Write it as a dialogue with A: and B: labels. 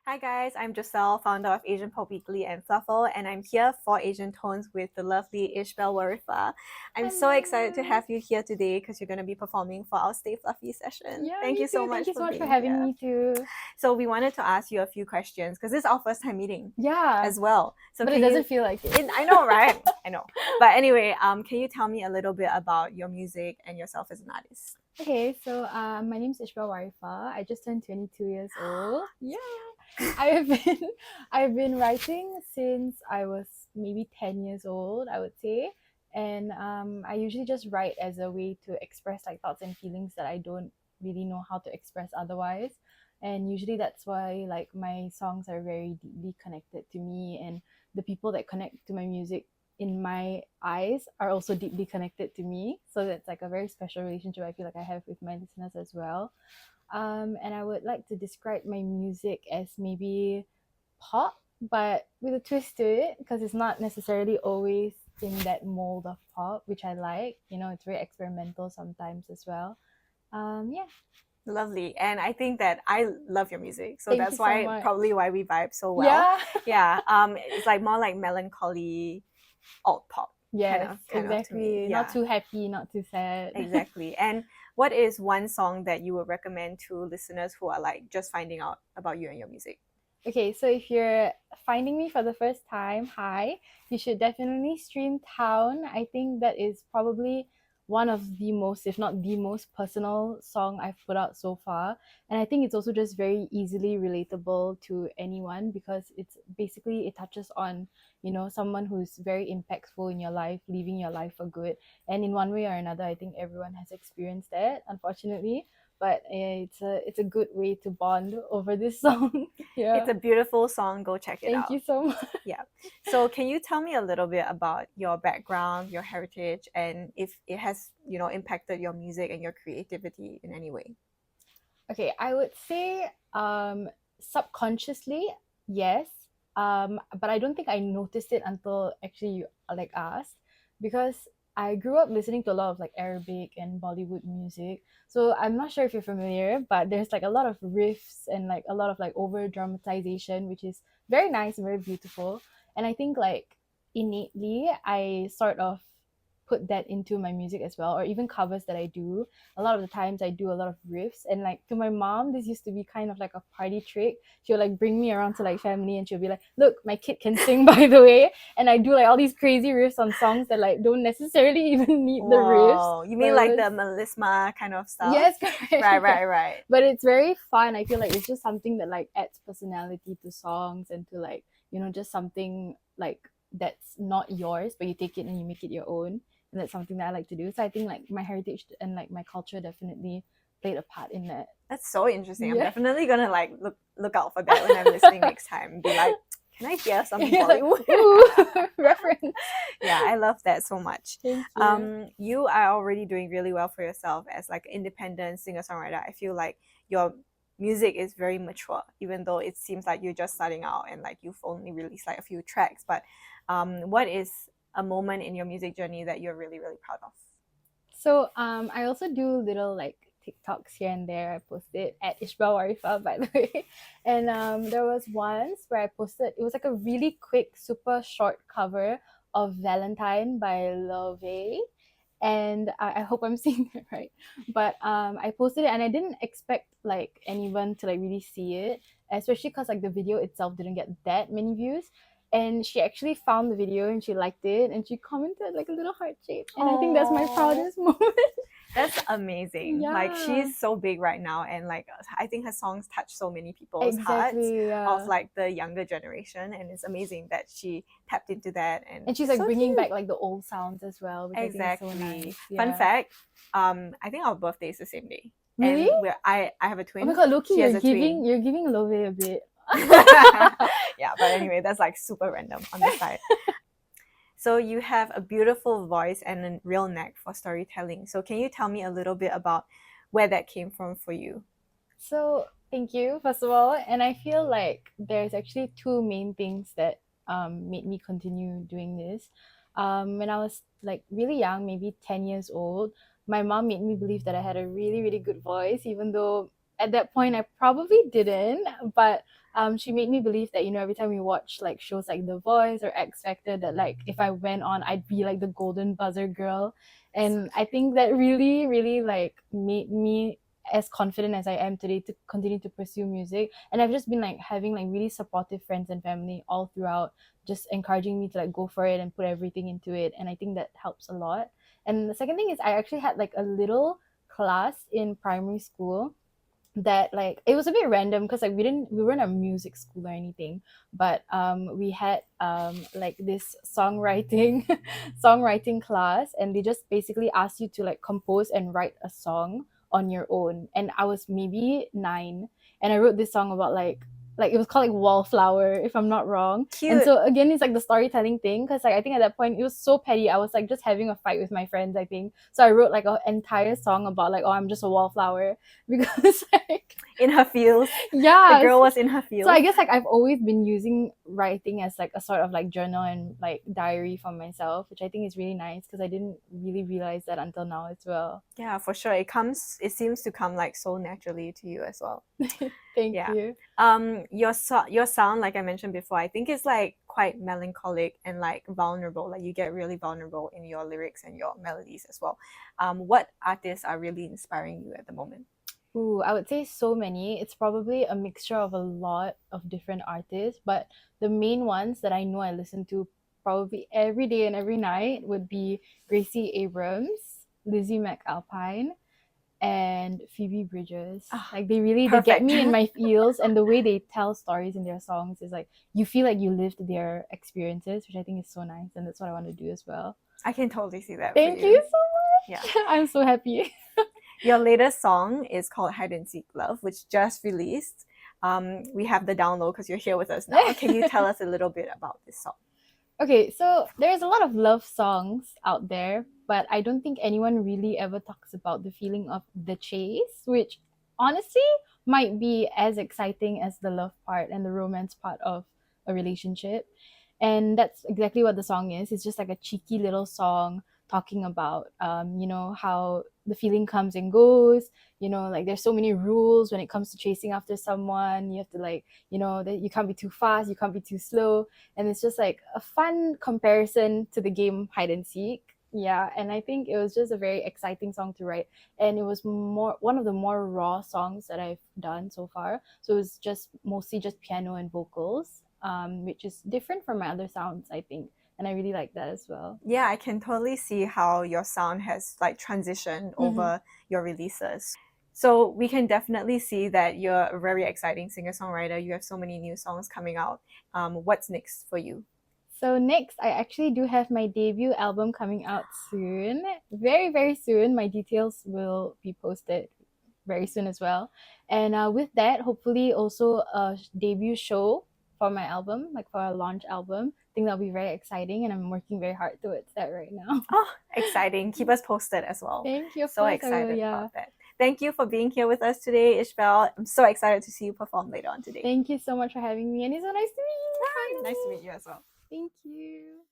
A: Hi guys, I'm Jocelle, founder of Asian Pop Weekly and Fluffle, and I'm here for Asian Tones with the lovely Ishbel Warifa. I'm so excited to have you here today because you're going to be performing for our Stay Fluffy session.
B: Yeah,
A: Thank
B: me
A: you so
B: too.
A: much
B: Thank you
A: for
B: so much for
A: being
B: having
A: here.
B: me too.
A: So we wanted to ask you a few questions because this is our first time meeting
B: Yeah,
A: as well. So
B: but it
A: can
B: doesn't
A: you,
B: feel like it.
A: I know, right? I know. But anyway, can you tell me a little bit about your music and yourself as an artist?
B: Okay, so my name's Ishbel Warifa. I just turned 22 years old. Yeah, I've been writing since I was maybe 10 years old, I would say, and I usually just write as a way to express like thoughts and feelings that I don't really know how to express otherwise. And usually that's why like my songs are very deeply connected to me, and the people that connect to my music in my eyes are also deeply connected to me. So that's like a very special relationship I feel like I have with my listeners as well. And I would like to describe my music as maybe pop, but with a twist to it, because it's not necessarily always in that mold of pop, which I like. You know, it's very experimental sometimes as well. Yeah.
A: Lovely. And I think that I love your music. So
B: Thank
A: that's
B: you so
A: why
B: much.
A: probably why we vibe so well.
B: Yeah.
A: Yeah. It's like more like melancholy alt pop.
B: Yes,
A: kind of to me.
B: exactly. Not too happy, not too sad.
A: Exactly. And what is one song that you would recommend to listeners who are like just finding out about you and your music?
B: Okay, so if you're finding me for the first time, hi, you should definitely stream Town. I think that is probably one of the most, if not the most personal song I've put out so far. And I think it's also just very easily relatable to anyone, because it's basically, it touches on, you know, someone who's very impactful in your life, leaving your life for good. And in one way or another, I think everyone has experienced that, unfortunately. But it's a good way to bond over this song. Yeah.
A: It's a beautiful song. Go check it out.
B: Thank you so much.
A: Yeah. So can you tell me a little bit about your background, your heritage, and if it has, impacted your music and your creativity in any way?
B: Okay, I would say subconsciously, yes. But I don't think I noticed it until actually you like asked, because I grew up listening to a lot of like Arabic and Bollywood music. So I'm not sure if you're familiar, but there's like a lot of riffs and like a lot of like over dramatization, which is very nice and very beautiful. And I think like innately I sort of put that into my music as well, or even covers that I do. A lot of the times I do a lot of riffs, and like to my mom this used to be kind of like a party trick. She'll like bring me around to like family and she'll be like, look, my kid can sing, by the way. And I do like all these crazy riffs on songs that like don't necessarily even need the riffs.
A: You mean like the melisma kind of stuff?
B: Yes, correct.
A: Right.
B: But it's very fun. I feel like it's just something that like adds personality to songs, and to like, you know, just something like that's not yours, but you take it and you make it your own. And that's something that I like to do. So I think like my heritage and like my culture definitely played a part in that.
A: That's so interesting.
B: Yeah.
A: I'm definitely gonna like look out for that when I'm listening next time and be like, can I hear some Bollywood?
B: Ooh, reference.
A: Yeah, I love that so much.
B: Thank you.
A: You are already doing really well for yourself as like independent singer-songwriter. I feel like your music is very mature, even though it seems like you're just starting out and like you've only released like a few tracks. But what is a moment in your music journey that you're really, really proud of?
B: So I also do little like TikToks here and there. I posted at Ishbel Warifa, by the way. And there was once where I posted, it was like a really quick, super short cover of Valentine by Love. And I hope I'm saying it right. But I posted it and I didn't expect like anyone to like really see it, especially because like the video itself didn't get that many views. And she actually found the video and she liked it and she commented like a little heart shape. And I think that's my proudest moment.
A: That's amazing.
B: Yeah.
A: Like she's so big right now, and like I think her songs touch so many people's hearts of like the younger generation, and it's amazing that she tapped into that. And
B: she's like so bringing back like the old sounds as well, which
A: exactly.
B: I think is so nice.
A: Yeah. Fun fact, I think our birthday is the same day.
B: Really?
A: And I have a twin.
B: Oh my god, Loki, you're giving Love a bit.
A: Yeah, but anyway, that's like super random on the side. So you have a beautiful voice and a real knack for storytelling. So can you tell me a little bit about where that came from for you?
B: So thank you, first of all. And I feel like there's actually two main things that made me continue doing this. When I was like really young, maybe 10 years old, my mom made me believe that I had a really, really good voice, even though at that point I probably didn't. But she made me believe that, you know, every time we watch like shows like The Voice or X Factor, that like if I went on, I'd be like the golden buzzer girl. And I think that really, really like made me as confident as I am today to continue to pursue music. And I've just been like having like really supportive friends and family all throughout, just encouraging me to like go for it and put everything into it. And I think that helps a lot. And the second thing is I actually had like a little class in primary school that, like, it was a bit random because like we weren't a music school or anything, but we had like this songwriting songwriting class, and they just basically asked you to like compose and write a song on your own. And I was maybe 9, and I wrote this song about like it was called like Wallflower, if I'm not wrong. And
A: Cute.
B: so again, it's like the storytelling thing, because like I think at that point it was so petty. I was like just having a fight with my friends, I think. So I wrote like an entire song about like, oh, I'm just a wallflower, because like
A: In her feels.
B: yeah,
A: The girl was in her feels.
B: so I guess like I've always been using writing as like a sort of like journal and like diary for myself, which I think is really nice because I didn't really realize that until now as well.
A: Yeah, for sure. It seems to come like so naturally to you as well.
B: Thank
A: Yeah.
B: you.
A: Your sound, like I mentioned before, I think is like quite melancholic and like vulnerable. Like you get really vulnerable in your lyrics and your melodies as well. What artists are really inspiring you at the moment?
B: Ooh, I would say so many. It's probably a mixture of a lot of different artists, but the main ones that I know I listen to probably every day and every night would be Gracie Abrams, Lizzie McAlpine, and Phoebe Bridgers.
A: Ah,
B: Like they get
A: perfect.
B: me in my feels, and the way they tell stories in their songs is like you feel like you lived their experiences, which I think is so nice, and that's what I want to do as well.
A: I can totally see that.
B: Thank
A: for
B: you so
A: Yeah.
B: much. I'm so happy.
A: Your latest song is called Hide and Seek Love, which just released. We have the download because you're here with us now. Can you tell us a little bit about this song?
B: Okay, so there's a lot of love songs out there, but I don't think anyone really ever talks about the feeling of the chase, which honestly might be as exciting as the love part and the romance part of a relationship. And that's exactly what the song is. It's just like a cheeky little song talking about you know, how the feeling comes and goes. You know, like there's so many rules when it comes to chasing after someone. You have to like, you know, that you can't be too fast, you can't be too slow. And it's just like a fun comparison to the game hide and seek. Yeah, and I think it was just a very exciting song to write, and it was more one of the more raw songs that I've done so far. So it was just mostly just piano and vocals, which is different from my other sounds, I think, and I really like that as well.
A: Yeah, I can totally see how your sound has like transitioned over your releases. So we can definitely see that you're a very exciting singer-songwriter. You have so many new songs coming out. What's next for you?
B: So next, I actually do have my debut album coming out soon, very very soon. My details will be posted very soon as well. And with that, hopefully also a debut show for my album, like for a launch album. I think that'll be very exciting, and I'm working very hard towards that right now.
A: Oh, exciting. Keep us posted as well.
B: Thank you.
A: So excited about that. Thank you for being here with us today, Ishbel. I'm so excited to see you perform later on today.
B: Thank you so much for having me, and it's so nice to meet you.
A: Nice to meet you as well.
B: Thank you.